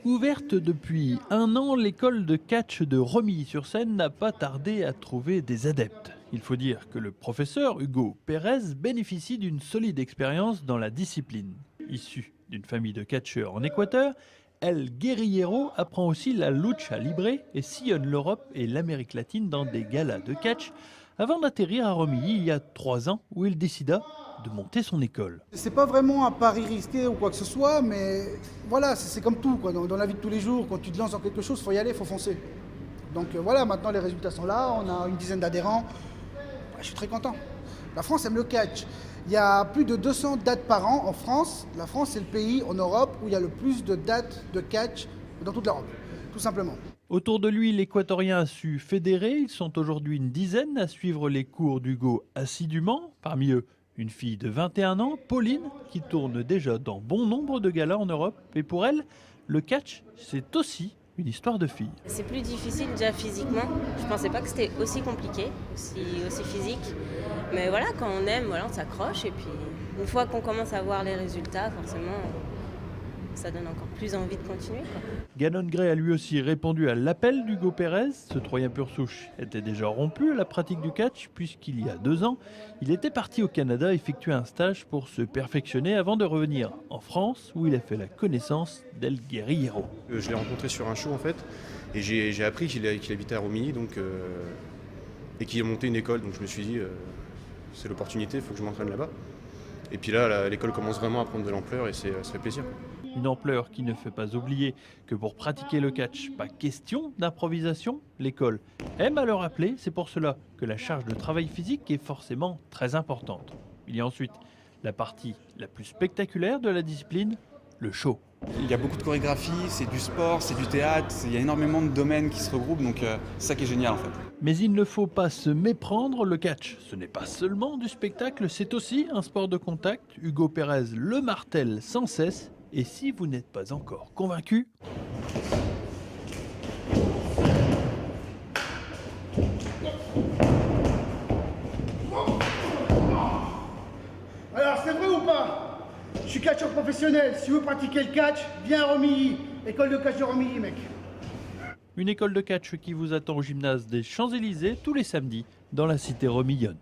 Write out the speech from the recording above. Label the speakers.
Speaker 1: Ouverte depuis un an, l'école de catch de Romilly-sur-Seine n'a pas tardé à trouver des adeptes. Il faut dire que le professeur Hugo Pérez bénéficie d'une solide expérience dans la discipline. Issu d'une famille de catcheurs en Équateur, El Guerrillero apprend aussi la lucha libre et sillonne l'Europe et l'Amérique latine dans des galas de catch avant d'atterrir à Romilly il y a 3 ans où il décida de monter son école.
Speaker 2: C'est pas vraiment un pari risqué ou quoi que ce soit, mais voilà, c'est comme tout, quoi. Dans la vie de tous les jours, quand tu te lances dans quelque chose, il faut y aller, il faut foncer. Donc voilà, maintenant les résultats sont là, on a une dizaine d'adhérents. Je suis très content. La France aime le catch. Il y a plus de 200 dates par an en France. La France, c'est le pays en Europe où il y a le plus de dates de catch dans toute l'Europe, tout simplement.
Speaker 1: Autour de lui, l'Équatorien a su fédérer. Ils sont aujourd'hui une dizaine à suivre les cours d'Hugo assidûment. Parmi eux, une fille de 21 ans, Pauline, qui tourne déjà dans bon nombre de galas en Europe. Et pour elle, le catch, c'est aussi une histoire de fille.
Speaker 3: C'est plus difficile déjà physiquement. Je pensais pas que c'était aussi compliqué, aussi physique. Mais voilà, quand on aime, voilà, on s'accroche. Et puis une fois qu'on commence à voir les résultats, forcément, ça donne encore plus envie de continuer, quoi.
Speaker 1: Gannon Gray a lui aussi répondu à l'appel d'Hugo Pérez. Ce Troyen pur souche était déjà rompu à la pratique du catch puisqu'il y a 2 ans, il était parti au Canada effectuer un stage pour se perfectionner avant de revenir en France où il a fait la connaissance d'El Guerrillero.
Speaker 4: Je l'ai rencontré sur un show en fait et j'ai appris qu'il habitait à Romilly et qu'il a monté une école. Donc je me suis dit c'est l'opportunité, il faut que je m'entraîne là-bas. Et puis là, l'école commence vraiment à prendre de l'ampleur et ça fait plaisir.
Speaker 1: Une ampleur qui ne fait pas oublier que pour pratiquer le catch, pas question d'improvisation. L'école aime à le rappeler, c'est pour cela que la charge de travail physique est forcément très importante. Il y a ensuite la partie la plus spectaculaire de la discipline, le show.
Speaker 5: Il y a beaucoup de chorégraphie, c'est du sport, c'est du théâtre, il y a énormément de domaines qui se regroupent, donc c'est ça qui est génial en fait.
Speaker 1: Mais il ne faut pas se méprendre, le catch, ce n'est pas seulement du spectacle, c'est aussi un sport de contact. Hugo Pérez le martèle sans cesse. Et si vous n'êtes pas encore convaincu,
Speaker 2: Alors c'est vrai ou pas? Je suis catcheur professionnel. Si vous pratiquez le catch, viens à Romilly. École de catch de Romilly, mec.
Speaker 1: une école de catch qui vous attend au gymnase des Champs-Élysées tous les samedis dans la cité romillonne.